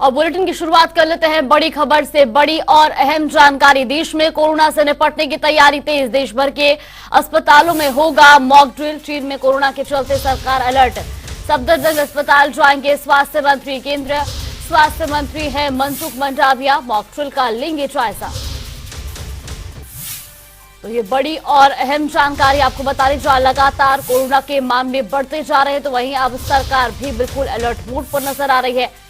और बुलेटिन की शुरुआत कर लेते हैं बड़ी खबर से। बड़ी और अहम जानकारी, देश में कोरोना से निपटने की तैयारी तेज। देश भर के अस्पतालों में होगा मॉक ड्रिल। चीन में कोरोना के चलते सरकार अलर्ट। सफदरजंग अस्पताल जाएंगे स्वास्थ्य मंत्री। केंद्रीय स्वास्थ्य मंत्री है मनसुख मंडाविया। मॉक ड्रिल का लेंगे जायजा। तो ये बड़ी और अहम जानकारी आपको बता रही, जहां लगातार कोरोना के मामले बढ़ते जा रहे हैं तो वहीं अब सरकार भी बिल्कुल अलर्ट मोड पर नजर आ रही है।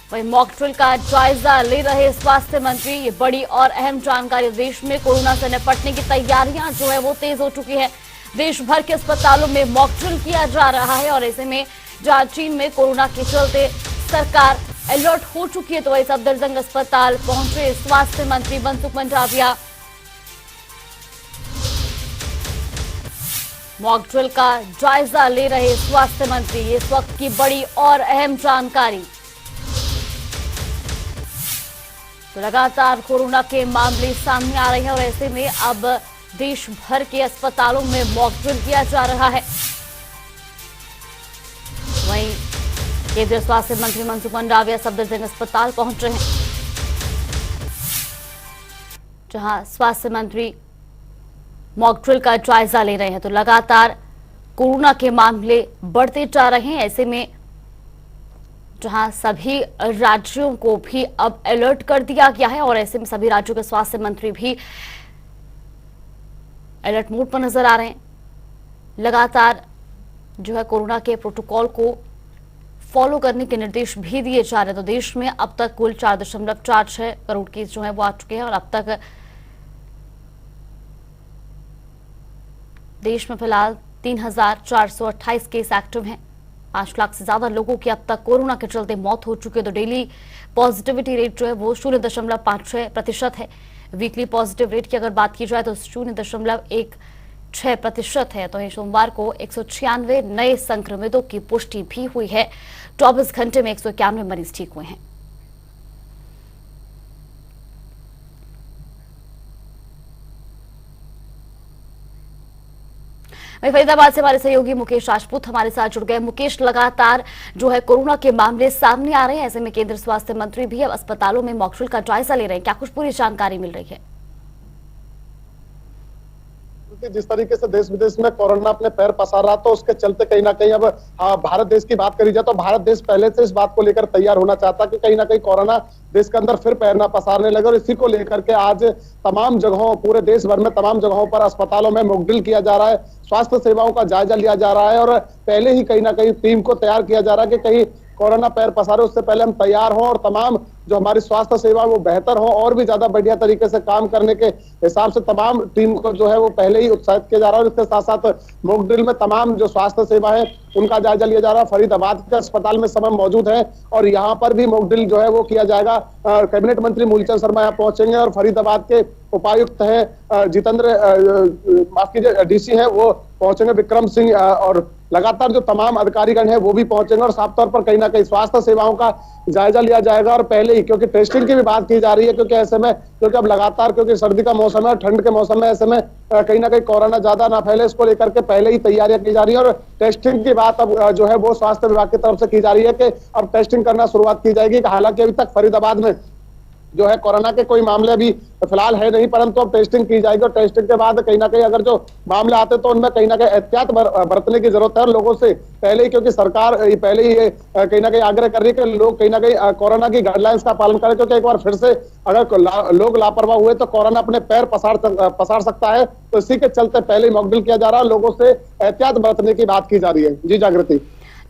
वहीं मॉक ड्रिल का जायजा ले रहे स्वास्थ्य मंत्री। ये बड़ी और अहम जानकारी, देश में कोरोना से निपटने की तैयारियां जो है वो तेज हो चुकी है। देश भर के अस्पतालों में मॉक ड्रिल किया जा रहा है और ऐसे में जहां चीन में कोरोना के चलते सरकार अलर्ट हो चुकी है तो वही सफदरजंग अस्पताल पहुंचे स्वास्थ्य मंत्री मनसुख मंडाविया। मॉक ड्रिल का जायजा ले रहे स्वास्थ्य मंत्री। इस वक्त की बड़ी और अहम जानकारी। तो लगातार कोरोना के मामले सामने आ रहे हैं और ऐसे में अब देश भर के अस्पतालों में मॉक ड्रिल किया जा रहा है। वहीं केंद्रीय स्वास्थ्य मंत्री मनसुख मंडाविया सफदरजंग अस्पताल पहुंच रहे हैं, जहां स्वास्थ्य मंत्री मॉक ड्रिल का जायजा ले रहे हैं। तो लगातार कोरोना के मामले बढ़ते जा रहे हैं, ऐसे में जहां सभी राज्यों को भी अब अलर्ट कर दिया गया है और ऐसे में सभी राज्यों के स्वास्थ्य मंत्री भी अलर्ट मोड पर नजर आ रहे हैं। लगातार जो है कोरोना के प्रोटोकॉल को फॉलो करने के निर्देश भी दिए जा रहे हैं। तो देश में अब तक कुल 4.46 करोड़ केस जो है वो आ चुके हैं और अब तक देश में फिलहाल 3,428 केस एक्टिव हैं। 5 लाख से ज्यादा लोगों की अब तक कोरोना के चलते मौत हो चुकी है। तो डेली पॉजिटिविटी रेट जो है वो 0.56% है। वीकली पॉजिटिव रेट की अगर बात की जाए तो 0.16% है। तो सोमवार को 196 नए संक्रमितों की पुष्टि भी हुई है। 24 घंटे में 191 मरीज ठीक हुए हैं। फरीदाबाद से हमारे सहयोगी मुकेश राजपूत हमारे साथ जुड़ गए। मुकेश, लगातार जो है कोरोना के मामले सामने आ रहे हैं, ऐसे में केंद्रीय स्वास्थ्य मंत्री भी अब अस्पतालों में मॉक ड्रिल का जायजा ले रहे हैं। क्या कुछ पूरी जानकारी मिल रही है? जिस तरीके से देश विदेश में कोरोना अपने पैर पसार रहा तो उसके चलते कहीं ना कहीं अब भारत देश की बात करी जाए तो भारत देश पहले से इस बात को लेकर तैयार होना चाहता कि कहीं ना कहीं कोरोना देश के अंदर फिर पैर ना पसारने लगे। और इसी को लेकर के आज तमाम जगहों, पूरे देश भर में तमाम जगहों पर अस्पतालों में मॉक ड्रिल किया जा रहा है। स्वास्थ्य सेवाओं का जायजा लिया जा रहा है और पहले ही कहीं ना कहीं टीम को तैयार किया जा रहा है कि कहीं कोरोना पैर पसारे उससे पहले हम तैयार हों और तमाम जो हमारी स्वास्थ्य सेवा वो बेहतर हो और भी ज्यादा बढ़िया तरीके से काम करने के हिसाब से तमाम टीम को जो है वो पहले ही उत्साहित किया जा रहा है। और इसके साथ साथ मॉक ड्रिल में तमाम जो स्वास्थ्य सेवा है उनका जायजा लिया जा रहा है। फरीदाबाद के अस्पताल में समय मौजूद है और यहाँ पर भी मॉक ड्रिल जो है वो किया जाएगा। कैबिनेट मंत्री मूलचंद शर्मा यहाँ पहुंचेंगे और फरीदाबाद के उपायुक्त है जितेंद्र, माफ कीजिए, डीसी है, वो पहुंचेंगे विक्रम सिंह और लगातार जो तमाम अधिकारीगण है वो भी पहुंचेंगे और साफ तौर पर कहीं ना कहीं स्वास्थ्य सेवाओं का जायजा लिया जाएगा। और पहले ही क्योंकि टेस्टिंग की भी बात की जा रही है, क्योंकि ऐसे में क्योंकि अब लगातार क्योंकि सर्दी का मौसम है, ठंड के मौसम में ऐसे में कहीं ना कहीं कोरोना ज्यादा ना फैले, इसको लेकर के पहले ही तैयारियां की जा रही है। और टेस्टिंग की बात अब जो है वो स्वास्थ्य विभाग की तरफ से की जा रही है कि अब टेस्टिंग करना शुरुआत की जाएगी। हालांकि अभी तक फरीदाबाद में जो है कोरोना के कोई मामले अभी फिलहाल है नहीं, परंतु अब टेस्टिंग की जाएगी और टेस्टिंग के बाद कहीं ना कहीं अगर जो मामले आते तो उनमें कहीं ना कहीं एहतियात बरतने की जरूरत है। और लोगों से पहले ही, क्योंकि सरकार पहले ही कहीं ना कहीं आग्रह कर रही है कि लोग कहीं ना कहीं कोरोना की गाइडलाइंस का पालन करें, क्योंकि एक बार फिर से अगर लोग लापरवाह हुए तो कोरोना अपने पैर पसार सकता है। तो इसी के चलते पहले ही मॉक ड्रिल किया जा रहा है, लोगों से एहतियात बरतने की बात की जा रही है। जी जागृति।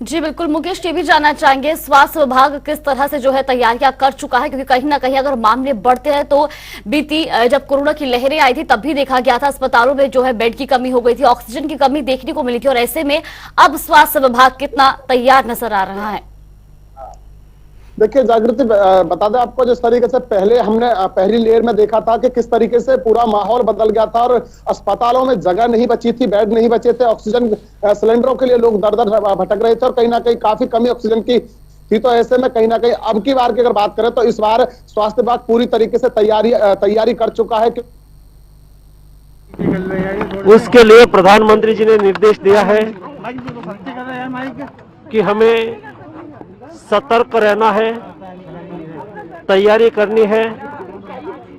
जी बिल्कुल मुकेश, ये भी जानना चाहेंगे स्वास्थ्य विभाग किस तरह से जो है तैयारियां कर चुका है, क्योंकि कहीं ना कहीं अगर मामले बढ़ते हैं तो बीती जब कोरोना की लहरें आई थी तब भी देखा गया था अस्पतालों में जो है बेड की कमी हो गई थी, ऑक्सीजन की कमी देखने को मिली थी और ऐसे में अब स्वास्थ्य विभाग कितना तैयार नजर आ रहा है? देखिए जागृति, बता दें आपको, जिस तरीके से पहले हमने पहली लेयर में देखा था कि किस तरीके से पूरा माहौल बदल गया था और अस्पतालों में जगह नहीं बची थी, बेड नहीं बचे थे, ऑक्सीजन सिलेंडरों के लिए लोग दर दर भटक रहे थे और कहीं ना कहीं काफी कमी ऑक्सीजन की थी। तो ऐसे में कहीं ना कहीं अब की बार की अगर बात करें तो इस बार स्वास्थ्य विभाग पूरी तरीके से तैयारी कर चुका है। उसके लिए प्रधानमंत्री जी ने निर्देश दिया है कि हमें सतर्क रहना है तैयारी करनी है,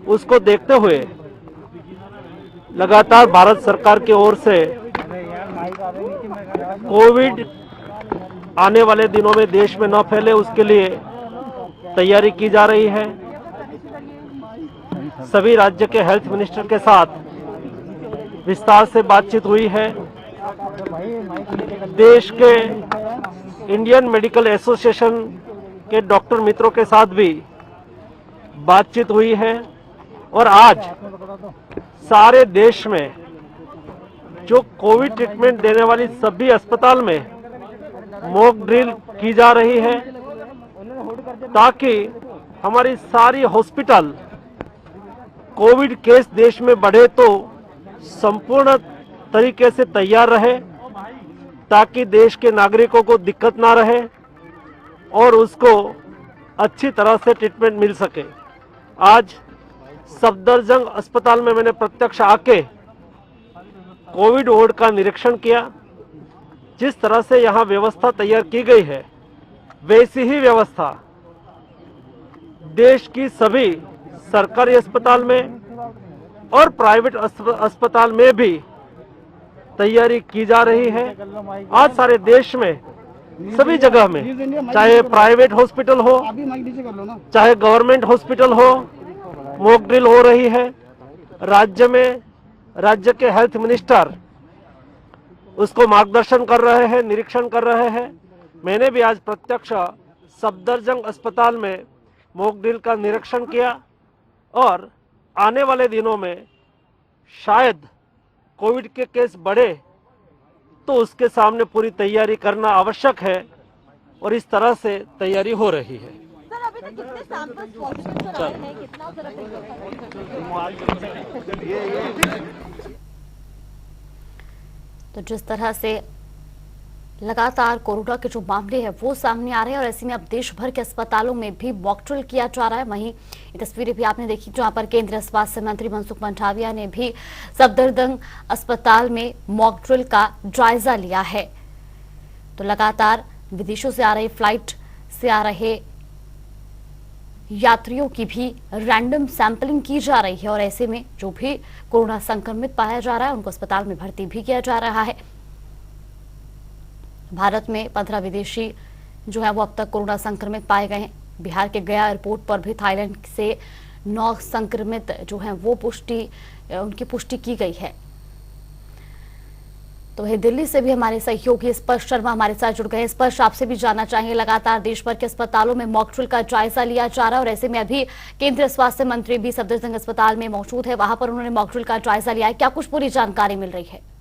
उसको देखते हुए लगातार भारत सरकार की ओर से कोविड आने वाले दिनों में देश में न फैले उसके लिए तैयारी की जा रही है। सभी राज्य के हेल्थ मिनिस्टर के साथ विस्तार से बातचीत हुई है। देश के इंडियन मेडिकल एसोसिएशन के डॉक्टर मित्रों के साथ भी बातचीत हुई है और आज सारे देश में जो कोविड ट्रीटमेंट देने वाली सभी अस्पताल में मॉक ड्रिल की जा रही है ताकि हमारी सारी हॉस्पिटल कोविड केस देश में बढ़े तो संपूर्ण तरीके से तैयार रहे ताकि देश के नागरिकों को दिक्कत ना रहे और उसको अच्छी तरह से ट्रीटमेंट मिल सके। आज सफदरजंग अस्पताल में मैंने प्रत्यक्ष आके कोविड वार्ड का निरीक्षण किया। जिस तरह से यहाँ व्यवस्था तैयार की गई है वैसी ही व्यवस्था देश की सभी सरकारी अस्पताल में और प्राइवेट अस्पताल में भी तैयारी की जा रही है। आज सारे देश में सभी जगह में चाहे प्राइवेट हॉस्पिटल हो चाहे गवर्नमेंट हॉस्पिटल हो मॉक ड्रिल हो रही है। राज्य में राज्य के हेल्थ मिनिस्टर उसको मार्गदर्शन कर रहे हैं, निरीक्षण कर रहे हैं। मैंने भी आज प्रत्यक्ष सफदरजंग अस्पताल में मॉक ड्रिल का निरीक्षण किया और आने वाले दिनों में शायद कोविड के केस बढ़े तो उसके सामने पूरी तैयारी करना आवश्यक है और इस तरह से तैयारी हो रही है। सर अभी तक कितने सैंपल्स पॉजिटिव आए हैं, कितना तो जिस तरह से लगातार कोरोना के जो मामले हैं वो सामने आ रहे हैं और ऐसे में अब देश भर के अस्पतालों में भी मॉक ड्रिल किया जा रहा है। वहीं ये तस्वीरें भी आपने देखी जहां पर केंद्रीय स्वास्थ्य मंत्री मनसुख मंडाविया ने भी सफदरजंग अस्पताल में मॉक ड्रिल का जायजा लिया है। तो लगातार विदेशों से आ रहे फ्लाइट से आ रहे यात्रियों की भी रैंडम सैंपलिंग की जा रही है और ऐसे में जो भी कोरोना संक्रमित पाया जा रहा है उनको अस्पताल में भर्ती भी किया जा रहा है। भारत में 15 विदेशी जो है वो अब तक कोरोना संक्रमित पाए गए हैं। बिहार के गया एयरपोर्ट पर भी थाईलैंड से 9 संक्रमित जो हैं वो उनकी पुष्टि की गई है। तो वही दिल्ली से भी हमारे सहयोगी स्पर्श शर्मा हमारे साथ जुड़ गए। स्पर्श, आपसे भी जानना चाहिए, लगातार देश भर के अस्पतालों में मॉक ड्रिल का जायजा लिया जा रहा है और ऐसे में अभी केंद्रीय स्वास्थ्य मंत्री भी सफदरजंग अस्पताल में मौजूद है, वहां पर उन्होंने मॉक ड्रिल का जायजा लिया है। क्या कुछ पूरी जानकारी मिल रही है?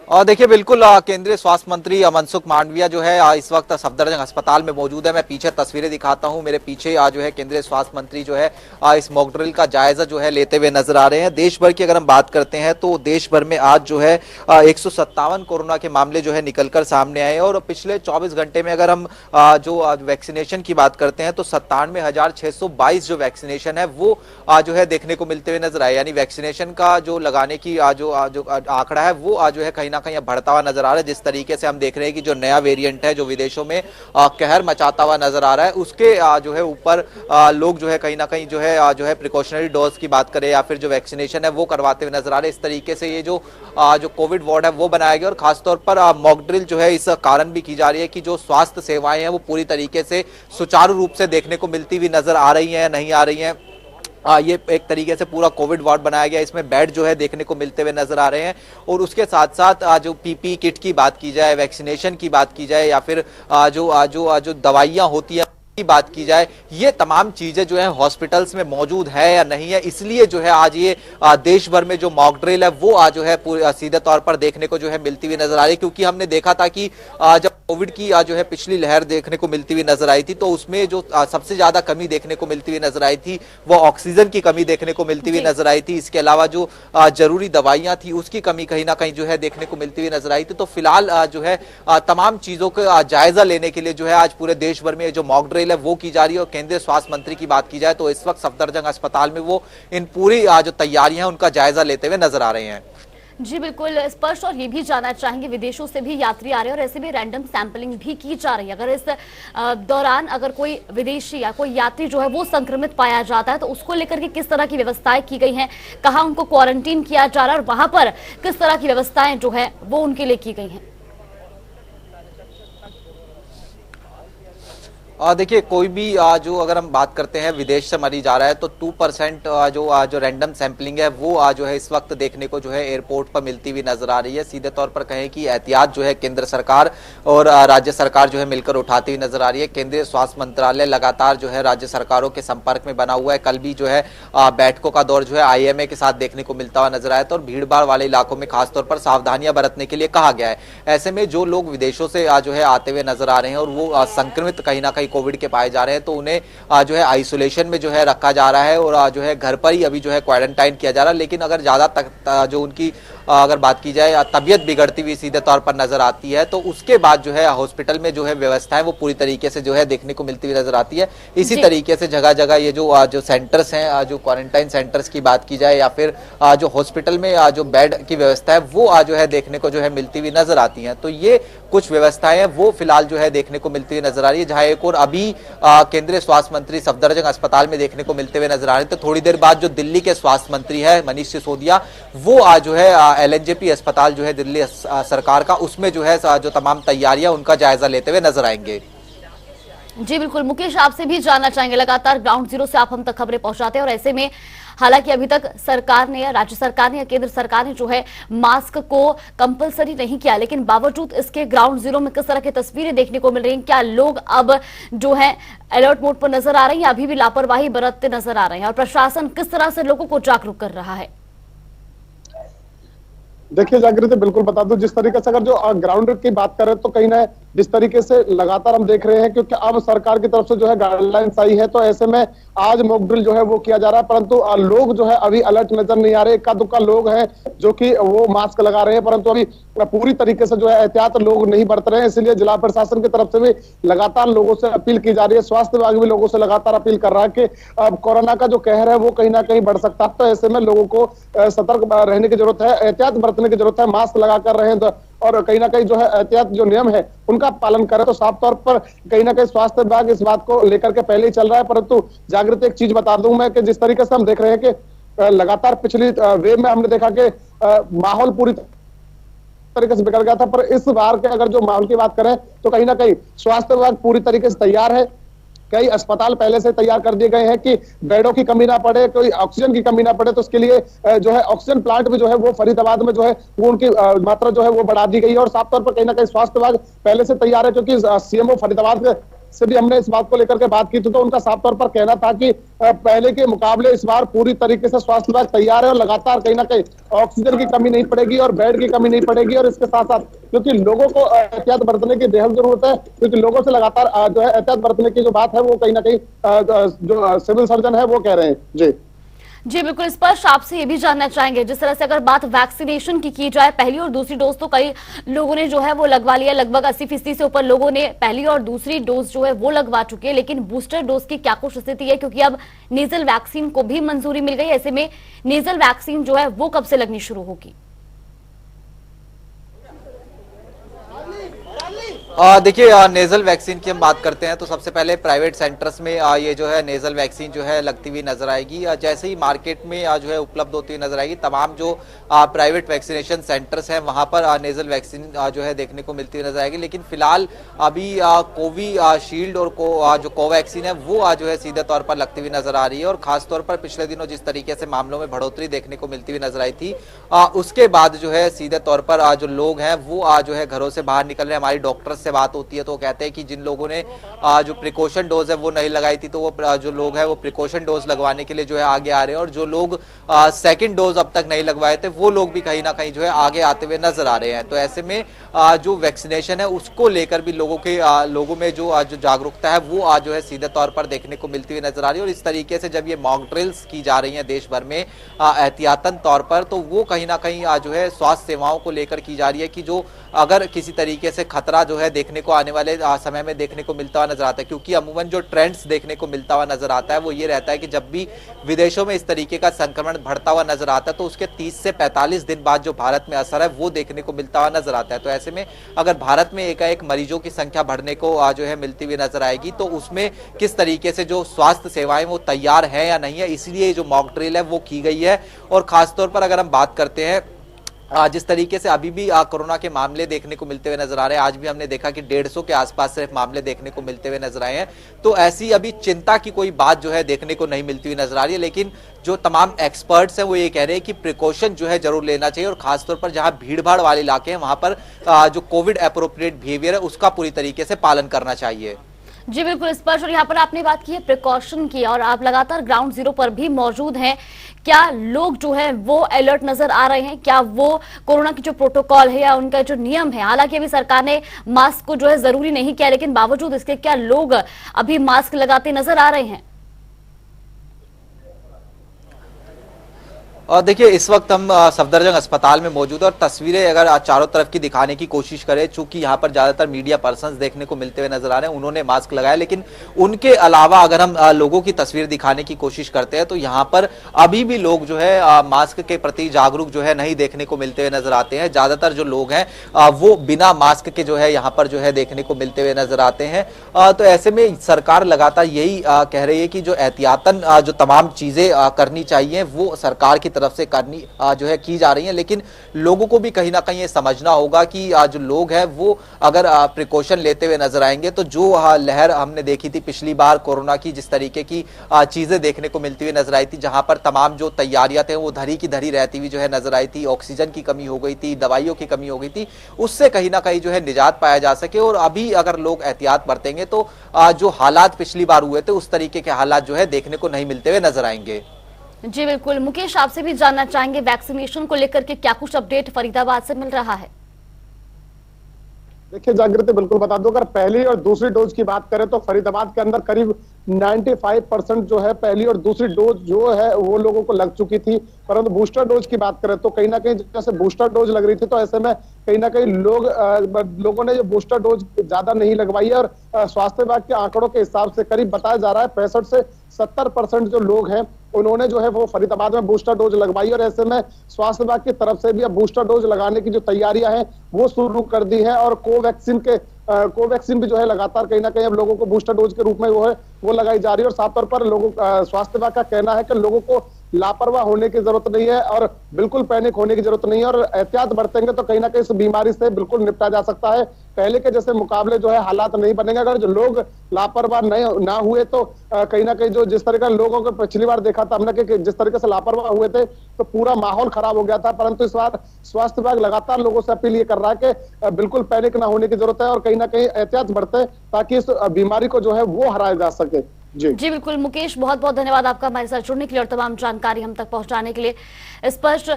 और देखिए बिल्कुल केंद्रीय स्वास्थ्य मंत्री मनसुख मांडविया जो है इस वक्त सफदरजंग अस्पताल में मौजूद है। मैं पीछे तस्वीरें दिखाता हूं, मेरे पीछे जो है केंद्रीय स्वास्थ्य मंत्री जो है इस मॉक ड्रिल का जायजा जो है लेते हुए नजर आ रहे हैं। देश भर की अगर हम बात करते हैं तो देश भर में आज जो है 157 कोरोना के मामले जो है निकलकर सामने आए और पिछले 24 घंटे में अगर हम जो वैक्सीनेशन की बात करते हैं तो 97,622 जो वैक्सीनेशन है वो जो है देखने को मिलते हुए नजर आए। यानी वैक्सीनेशन का जो लगाने की जो आंकड़ा है वो जो है कहीं कहीं बढ़ता हुआ नजर आ रहा है। जिस तरीके से हम देख रहे हैं कि जो नया वेरिएंट है जो विदेशों में कहर मचाता हुआ नजर आ रहा है उसके जो है ऊपर लोग जो है कहीं ना कहीं जो है प्रिकॉशनरी डोज की बात करें या फिर जो वैक्सीनेशन है वो करवाते हुए नजर आ रहे हैं। इस तरीके से ये जो कोविड वार्ड है वो बनाया गया और खासतौर पर मॉक ड्रिल जो है इस कारण भी की जा रही है कि जो स्वास्थ्य सेवाएं हैं वो पूरी तरीके से सुचारू रूप से देखने को मिलती हुई नजर आ रही है, नहीं आ रही है। ये एक तरीके से पूरा कोविड वार्ड बनाया गया, इसमें बेड जो है देखने को मिलते हुए नजर आ रहे हैं और उसके साथ साथ जो पीपी किट की बात की जाए, वैक्सीनेशन की बात की जाए या फिर जो दवाइयां होती है की बात की जाए, ये तमाम चीजें जो है हॉस्पिटल्स में मौजूद है या नहीं है। इसलिए जो है आज ये देश भर में जो मॉक ड्रिल है वो आज जो है सीधे तौर पर देखने को जो है मिलती हुई नजर आ रही है। क्योंकि हमने देखा था कि जब कोविड की जो है पिछली लहर देखने को मिलती हुई नजर आई थी तो उसमें जो सबसे ज्यादा कमी देखने को मिलती हुई नजर आई थी वो ऑक्सीजन की कमी देखने को मिलती हुई नजर आई थी। इसके अलावा जो जरूरी दवाइयां थी उसकी कमी कहीं ना कहीं जो है देखने को मिलती हुई नजर आई थी। तो फिलहाल जो है तमाम चीजों का जायजा लेने के लिए जो है आज पूरे देश भर में जो मॉक ड्रिल है वो की जा रही है। और केंद्रीय स्वास्थ्य मंत्री की बात की जाए तो इस वक्त सफदरजंग अस्पताल में वो इन पूरी जो तैयारियां उनका जायजा लेते हुए नजर आ रहे हैं। जी बिल्कुल स्पष्ट। और ये भी जानना चाहेंगे, विदेशों से भी यात्री आ रहे हैं और ऐसे भी रैंडम सैंपलिंग भी की जा रही है। अगर इस दौरान अगर कोई विदेशी या कोई यात्री जो है वो संक्रमित पाया जाता है तो उसको लेकर के किस तरह की व्यवस्थाएं की गई हैं, कहाँ उनको क्वारंटीन किया जा रहा है और वहां पर किस तरह की व्यवस्थाएं जो है वो उनके लिए की गई हैं? देखिए, कोई भी जो अगर हम बात करते हैं विदेश से मरीज आ रहा है तो 2% जो रैंडम सैंपलिंग है वो जो है इस वक्त देखने को जो है एयरपोर्ट पर मिलती हुई नजर आ रही है। सीधे तौर पर कहें कि एहतियात जो है केंद्र सरकार और राज्य सरकार जो है मिलकर उठाती हुई नजर आ रही है। केंद्रीय स्वास्थ्य मंत्रालय लगातार जो है राज्य सरकारों के संपर्क में बना हुआ है। कल भी जो है बैठकों का दौर जो है IMA के साथ देखने को मिलता हुआ नजर आया था और भीड़ भाड़ वाले इलाकों में खासतौर पर सावधानियां बरतने के लिए कहा गया है। ऐसे में जो लोग विदेशों से जो है आते हुए नजर आ रहे हैं और वो संक्रमित कहीं ना कहीं कोविड के पाए जा रहे हैं तो उन्हें जो है आइसोलेशन में जो है रखा जा रहा है और जो है घर पर ही अभी जो है क्वारंटाइन किया जा रहा है। लेकिन अगर ज्यादा तक जो उनकी अगर बात की जाए तबियत बिगड़ती हुई सीधे तौर पर नजर आती है तो उसके बाद जो है हॉस्पिटल में जो है व्यवस्थाएं वो पूरी तरीके से जो है देखने को मिलती हुई नजर आती है। इसी तरीके से जगह जगह ये जो सेंटर्स हैं, जो क्वारंटाइन सेंटर्स की बात की जाए या फिर जो हॉस्पिटल में जो बेड की व्यवस्था है वो जो है देखने को जो है मिलती हुई नजर आती है। तो ये कुछ व्यवस्थाएं वो फिलहाल जो है देखने को मिलती हुई नजर आ रही है। जहां एक और अभी केंद्रीय स्वास्थ्य मंत्री सफदरजंग अस्पताल में देखने को मिलते हुए नजर आ रहे हैं तो थोड़ी देर बाद जो दिल्ली के स्वास्थ्य मंत्री है मनीष सिसोदिया वो जो है LNJP अस्पताल जो है दिल्ली सरकार का उसमें जो है जो तमाम तैयारियां उनका जायजा लेते हुए नजर आएंगे। जी बिल्कुल मुकेश, आपसे भी जानना चाहेंगे, लगातार ग्राउंड जीरो से आप हम तक खबरें पहुंचाते हैं और ऐसे में हालांकि अभी तक सरकार ने या राज्य सरकार ने या केंद्र सरकार ने जो है मास्क को कंपलसरी नहीं किया, लेकिन बावजूद इसके ग्राउंड जीरो में किस तरह की तस्वीरें देखने को मिल रही हैं? क्या लोग अब जो है अलर्ट मोड पर नजर आ रहे हैं या अभी भी लापरवाही बरतते नजर आ रहे हैं और प्रशासन किस तरह से लोगों को जागरूक कर रहा है? देखिए जागृति, बिल्कुल बता दूं, जिस तरीके से अगर जो ग्राउंड की बात करें तो कहीं ना जिस तरीके से लगातार हम देख रहे हैं क्योंकि अब सरकार की तरफ से जो है गाइडलाइंस आई है तो ऐसे में आज मॉक ड्रिल जो है वो किया जा रहा है, परंतु लोग जो है अभी अलर्ट नजर नहीं आ रहे। इक्का दुक्का लोग हैं जो कि वो मास्क लगा रहे हैं परंतु अभी पूरी तरीके से जो है एहतियात लोग नहीं बरत रहे हैं। इसलिए जिला प्रशासन की तरफ से भी लगातार लोगों से अपील की जा रही है। स्वास्थ्य विभाग भी लोगों से लगातार अपील कर रहा है कि कोरोना का जो कहर है वो कहीं ना कहीं बढ़ सकता है, तो ऐसे में लोगों को सतर्क रहने की जरूरत है, एहतियात बरतने की जरूरत है, मास्क लगाकर रहे और कहीं ना कहीं जो है एहतियात जो नियम है उनका पालन करें। तो साफ तौर पर कहीं ना कहीं स्वास्थ्य विभाग इस बात को लेकर के पहले ही चल रहा है। परंतु जागृति, एक चीज बता दूं मैं कि जिस तरीके से हम देख रहे हैं कि लगातार पिछली वेव में हमने देखा कि माहौल पूरी तरीके से बिगड़ गया था, पर इस बार के अगर जो माहौल की बात करें तो कहीं ना कहीं स्वास्थ्य विभाग पूरी तरीके से तैयार है। कई अस्पताल पहले से तैयार कर दिए गए हैं कि बेडों की कमी ना पड़े, कोई ऑक्सीजन की कमी ना पड़े, तो उसके लिए जो है ऑक्सीजन प्लांट भी जो है वो फरीदाबाद में जो है वो उनकी मात्रा जो है वो बढ़ा दी गई है। और साफ तौर पर कहीं ना कहीं स्वास्थ्य विभाग पहले से तैयार है क्योंकि CMO फरीदाबाद से भी हमने इस बात को लेकर के बात की थी तो उनका साफ तौर पर कहना था कि पहले के मुकाबले इस बार पूरी तरीके से स्वास्थ्य विभाग तैयार है और लगातार कहीं ना कहीं ऑक्सीजन की कमी नहीं पड़ेगी और बेड की कमी नहीं पड़ेगी। और इसके साथ साथ क्योंकि लोगों को एहतियात बरतने की बेहद जरूरत है, क्योंकि लोगों से लगातार जो है एहतियात बरतने की जो बात है वो कहीं ना कहीं जो सिविल सर्जन है वो कह रहे हैं। जी बिल्कुल स्पष्ट। आपसे ये भी जानना चाहेंगे, जिस तरह से अगर बात वैक्सीनेशन की जाए, पहली और दूसरी डोज तो कई लोगों ने जो है वो लगवा लिया, लगभग 80% से ऊपर लोगों ने पहली और दूसरी डोज जो है वो लगवा चुके हैं, लेकिन बूस्टर डोज की क्या कुछ स्थिति है? क्योंकि अब नेजल वैक्सीन को भी मंजूरी मिल गई, ऐसे में नेजल वैक्सीन जो है वो कब से लगनी शुरू होगी? देखिए, नेजल वैक्सीन की हम बात करते हैं तो सबसे पहले प्राइवेट सेंटर्स में ये जो है नेजल वैक्सीन जो है लगती हुई नजर आएगी। जैसे ही मार्केट में जो है उपलब्ध होती हुई नजर आएगी, तमाम जो प्राइवेट वैक्सीनेशन सेंटर्स हैं वहां पर नेजल वैक्सीन जो है देखने को मिलती हुई नजर आएगी। लेकिन फिलहाल अभी कोविशील्ड और जो कोवैक्सीन है वो जो है सीधे तौर पर लगती हुई नजर आ रही है। और खासतौर पर पिछले दिनों जिस तरीके से मामलों में बढ़ोतरी देखने को मिलती हुई नजर आई थी, उसके बाद जो है सीधे तौर पर जो लोग हैं वो जो है घरों से बाहर निकल रहे हैं। हमारी डॉक्टर से बात होती है तो वो कहते हैं कि जिन लोगों ने जो प्रिकॉशन डोज है वो नहीं लगाई थी तो वो जो लोग हैं वो प्रिकॉशन डोज लगवाने के लिए जो है आगे आ रहे हैं, और जो लोग सेकंड डोज अब तक नहीं लगवाए थे वो लोग भी कहीं ना कहीं जो है आगे आते हुए नजर आ रहे हैं। तो ऐसे में जो वैक्सीनेशन है उसको लेकर भी लोगों में जो जागरूकता है वो जो है सीधे तौर पर देखने को मिलती हुई नजर आ रही है। और इस तरीके से जब ये मॉक ड्रिल्स की जा रही है देश भर में एहतियातन तौर पर, तो वो कहीं ना कहीं जो है स्वास्थ्य सेवाओं को लेकर की जा रही है कि जो अगर किसी तरीके से खतरा जो है देखने को आने वाले समय में देखने को मिलता हुआ नजर आता है, क्योंकि अमूमन जो ट्रेंड्स देखने को मिलता हुआ नजर आता है वो ये रहता है कि जब भी विदेशों में इस तरीके का संक्रमण बढ़ता हुआ नजर आता है तो उसके 30 से 45 दिन बाद जो भारत में असर है वो देखने को मिलता हुआ नजर आता है। तो ऐसे में अगर भारत में एकाएक मरीजों की संख्या बढ़ने को जो है मिलती हुई नजर आएगी तो उसमें किस तरीके से जो स्वास्थ्य सेवाएं वो तैयार है या नहीं है, इसलिए जो मॉक ड्रिल है वो की गई है। और खासतौर पर अगर हम बात करते हैं जिस तरीके से अभी भी कोरोना के मामले देखने को मिलते हुए नजर आ रहे हैं, आज भी हमने देखा कि 150 के आसपास सिर्फ मामले देखने को मिलते हुए नजर आए हैं। तो ऐसी अभी चिंता की कोई बात जो है देखने को नहीं मिलती हुई नजर आ रही है, लेकिन जो तमाम एक्सपर्ट्स हैं वो ये कह रहे हैं कि प्रिकॉशन जो है जरूर लेना चाहिए और खासतौर पर जहां भीड़ भाड़ वाले इलाके हैं वहां पर जो कोविड एप्रोप्रिएट बिहेवियर है उसका पूरी तरीके से पालन करना चाहिए। जी बिल्कुल स्पष्ट। और यहाँ पर आपने बात की है प्रिकॉशन की और आप लगातार ग्राउंड जीरो पर भी मौजूद हैं, क्या लोग जो है वो अलर्ट नजर आ रहे हैं? क्या वो कोरोना की जो प्रोटोकॉल है या उनका जो नियम है, हालांकि अभी सरकार ने मास्क को जो है जरूरी नहीं किया, लेकिन बावजूद इसके क्या लोग अभी मास्क लगाते नजर आ रहे हैं? और देखिए इस वक्त हम सफदरजंग अस्पताल में मौजूद है और तस्वीरें अगर चारों तरफ की दिखाने की कोशिश करें, चूंकि यहाँ पर ज्यादातर मीडिया पर्संस देखने को मिलते हुए नजर आ रहे हैं, उन्होंने मास्क लगाया, लेकिन उनके अलावा अगर हम लोगों की तस्वीर दिखाने की कोशिश करते हैं तो यहाँ पर अभी भी लोग जो है मास्क के प्रति जागरूक जो है नहीं देखने को मिलते हुए नजर आते हैं। ज्यादातर जो लोग हैं वो बिना मास्क के जो है यहाँ पर जो है देखने को मिलते हुए नजर आते हैं। तो ऐसे में सरकार लगातार यही कह रही है कि जो एहतियातन जो तमाम चीजें करनी चाहिए वो सरकार की तरफ से करनी जो है की जा रही है, लेकिन लोगों को भी कहीं ना कहीं ये समझना होगा कि जो लोग हैं वो अगर प्रिकॉशन लेते हुए नजर आएंगे तो जो लहर हमने देखी थी पिछली बार कोरोना की, जिस तरीके की चीजें देखने को मिलती हुई नजर आई थी, जहां पर तमाम जो तैयारियां थे वो धरी की धरी रहती हुई जो है नजर आई थी, ऑक्सीजन की कमी हो गई थी, दवाइयों की कमी हो गई थी, उससे कहीं ना कहीं जो है निजात पाया जा सके। और अभी अगर लोग एहतियात बरतेंगे तो जो हालात पिछली बार हुए थे उस तरीके के हालात जो है देखने को नहीं मिलते हुए नजर आएंगे। जी बिल्कुल। मुकेश, आपसे भी जानना चाहेंगे वैक्सीनेशन को लेकर के क्या कुछ अपडेट फरीदाबाद से मिल रहा है? देखिए जागृति, बिल्कुल बता दूं, अगर पहली और दूसरी डोज की बात करें तो फरीदाबाद के अंदर करीब 95% जो है पहली और दूसरी डोज जो है वो लोगों को लग चुकी थी। परंतु बूस्टर डोज की बात करें तो कहीं ना कहीं जैसे बूस्टर डोज लग रही थी तो ऐसे में कहीं ना कहीं लोगों ने जो बूस्टर डोज ज्यादा नहीं लगवाई है। और स्वास्थ्य विभाग के आंकड़ों के हिसाब से करीब बताया जा रहा है 65 से 70% जो लोग हैं उन्होंने जो है वो फरीदाबाद में बूस्टर डोज लगवाई। और ऐसे में स्वास्थ्य विभाग की तरफ से भी अब बूस्टर डोज लगाने की जो तैयारियां हैं वो शुरू कर दी है। और कोवैक्सीन भी जो है लगातार कहीं ना कहीं अब लोगों को बूस्टर डोज के रूप में वो लगाई जा रही है। और साफ तौर पर स्वास्थ्य विभाग का कहना है कि लोगों को लापरवाह होने की जरूरत नहीं है और बिल्कुल पैनिक होने की जरूरत नहीं है, और एहतियात बरतेंगे तो कहीं ना कहीं इस बीमारी से बिल्कुल निपटा जा सकता है। पहले के जैसे मुकाबले जो है हालात नहीं बनेंगे। अगर जो लोग लापरवाह ना हुए तो कहीं ना कहीं जो जिस तरह का लोगों को पिछली बार देखा था हमने कि जिस तरीके से लापरवाह हुए थे तो पूरा माहौल खराब हो गया था। परंतु इस बार स्वास्थ्य विभाग लगातार लोगों से अपील ये कर रहा है कि बिल्कुल पैनिक ना होने की जरूरत है और कहीं ना कहीं एहतियात बरते ताकि इस बीमारी को जो है वो हराया जा सके। जी बिल्कुल मुकेश, बहुत बहुत धन्यवाद आपका हमारे साथ जुड़ने के लिए और तमाम जानकारी हम तक पहुंचाने के लिए। स्पष्ट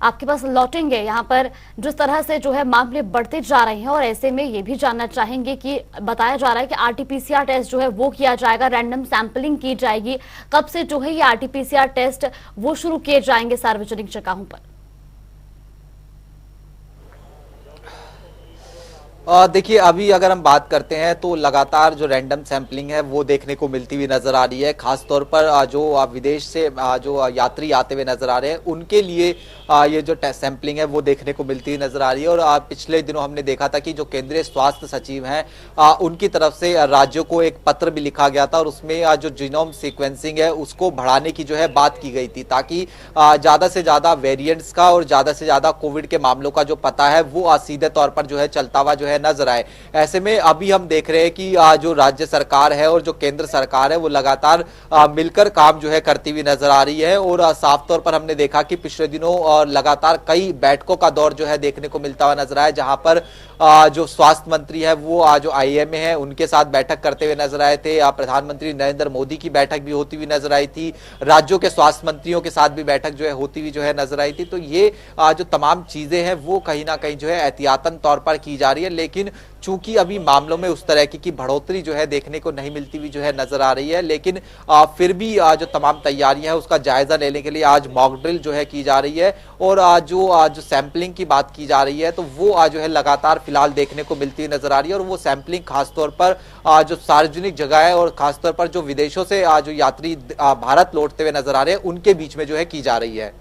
आपके पास लौटेंगे यहाँ पर जिस तरह से जो है मामले बढ़ते जा रहे हैं और ऐसे में ये भी जानना चाहेंगे कि बताया जा रहा है कि आरटीपीसीआर टेस्ट जो है वो किया जाएगा, रैंडम सैंपलिंग की जाएगी। कब से जो है ये आरटीपीसीआर टेस्ट वो शुरू किए जाएंगे सार्वजनिक जगहों पर? देखिए अभी अगर हम बात करते हैं तो लगातार जो रैंडम सैंपलिंग है वो देखने को मिलती हुई नजर आ रही है। खासतौर पर जो विदेश से जो यात्री आते हुए नजर आ रहे हैं उनके लिए ये जो टेस्ट सैंपलिंग है वो देखने को मिलती हुई नजर आ रही है। और पिछले दिनों हमने देखा था कि जो केंद्रीय स्वास्थ्य सचिव हैं उनकी तरफ से राज्यों को एक पत्र भी लिखा गया था और उसमें जो जीनोम सीक्वेंसिंग है उसको बढ़ाने की जो है बात की गई थी ताकि ज्यादा से ज्यादा वेरिएंट्स का और ज्यादा से ज्यादा कोविड के मामलों का जो पता है वो सीधे तौर पर जो है चलता हुआ जो है नजर आए। ऐसे में अभी हम देख रहे हैं कि जो राज्य सरकार है और जो केंद्र सरकार है वो लगातार मिलकर काम जो है करती हुई नजर आ रही है। और साफ तौर पर हमने देखा कि पिछले दिनों लगातार कई बैठकों का दौर जो है देखने को मिलता हुआ नजर आया, जहां पर जो स्वास्थ्य मंत्री है वो जो आईएमए है उनके साथ बैठक करते हुए नजर आए थे। प्रधानमंत्री नरेंद्र मोदी की बैठक भी होती हुई नजर आई थी, राज्यों के स्वास्थ्य मंत्रियों के साथ भी बैठक जो है होती हुई जो है नजर आई थी। तो ये जो तमाम चीजें हैं वो कहीं ना कहीं जो है एहतियातन तौर पर की जा रही है, लेकिन चूंकि अभी मामलों में उस तरह की बढ़ोतरी जो है देखने को नहीं मिलती हुई जो है नजर आ रही है, लेकिन फिर भी जो तमाम तैयारियां हैं उसका जायजा लेने के लिए आज मॉक ड्रिल जो है की जा रही है। और जो सैंपलिंग की बात की जा रही है तो वो जो है लगातार फिलहाल देखने को मिलती हुई नजर आ रही है। और वो सैंपलिंग खासतौर पर जो सार्वजनिक जगह है और खासतौर पर जो विदेशों से जो यात्री भारत लौटते हुए नजर आ रहे हैं उनके बीच में जो है की जा रही है।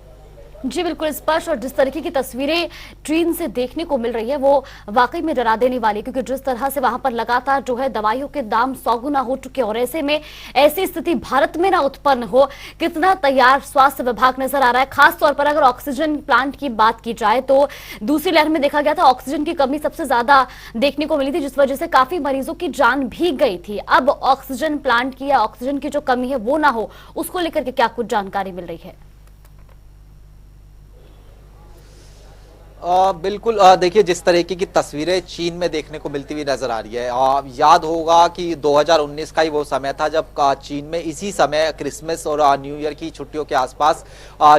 जी बिल्कुल स्पष्ट, और जिस तरीके की तस्वीरें ट्रेन से देखने को मिल रही है वो वाकई में डरा देने वाली है, क्योंकि जिस तरह से वहां पर लगातार जो है दवाइयों के दाम 100 गुना हो चुके हैं और ऐसे में ऐसी स्थिति भारत में ना उत्पन्न हो, कितना तैयार स्वास्थ्य विभाग नजर आ रहा है। खास तौर पर अगर ऑक्सीजन प्लांट की बात की जाए तो दूसरी लहर में देखा गया था ऑक्सीजन की कमी सबसे ज्यादा देखने को मिली थी, जिस वजह से काफी मरीजों की जान भी गई थी। अब ऑक्सीजन प्लांट की या ऑक्सीजन की जो कमी है वो ना हो, उसको लेकर के क्या कुछ जानकारी मिल रही है? बिल्कुल, देखिए जिस तरीके की तस्वीरें चीन में देखने को मिलती हुई नजर आ रही है, याद होगा कि 2019 का ही वो समय था जब चीन में इसी समय क्रिसमस और न्यू ईयर की छुट्टियों के आसपास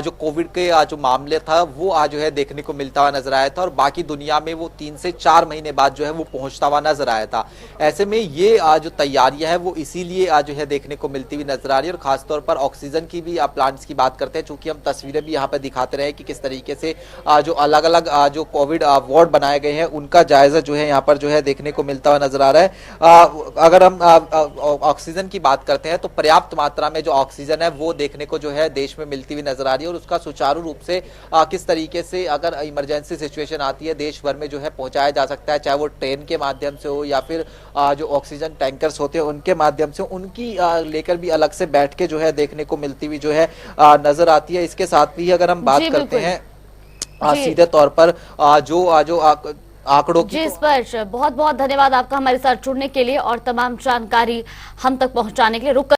जो कोविड के जो मामले था वो जो है देखने को मिलता हुआ नजर आया था और बाकी दुनिया में वो 3 से 4 महीने बाद जो है वो पहुंचता हुआ नजर आया था। ऐसे में ये जो तैयारियां है वो इसीलिए जो है देखने को मिलती हुई नजर आ रही है। और खासतौर पर ऑक्सीजन की भी प्लांट्स की बात करते हैं, चूंकि हम तस्वीरें भी यहाँ पे दिखाते रहे कि किस तरीके से जो अलग अलग जो कोविड वार्ड बनाए गए हैं उनका जायजा जो है यहाँ पर जो है देखने को मिलता हुआ नजर आ रहा है। अगर हम ऑक्सीजन की बात करते हैं तो पर्याप्त मात्रा में जो ऑक्सीजन है वो देखने को जो है देश में मिलती हुई नजर आ रही है और उसका सुचारू रूप से किस तरीके से अगर इमरजेंसी सिचुएशन आती है देश भर में जो है पहुंचाया जा सकता है, चाहे वो ट्रेन के माध्यम से हो या फिर जो ऑक्सीजन टैंकर्स होते हैं उनके माध्यम से, उनकी लेकर भी अलग से बैठ के जो है देखने को मिलती हुई जो है नजर आती है। इसके साथ भी अगर हम बात करते हैं सीधे तौर पर जो आंकड़ों की, जी स्पर्श, बहुत बहुत धन्यवाद आपका हमारे साथ जुड़ने के लिए और तमाम जानकारी हम तक पहुंचाने के लिए। रुक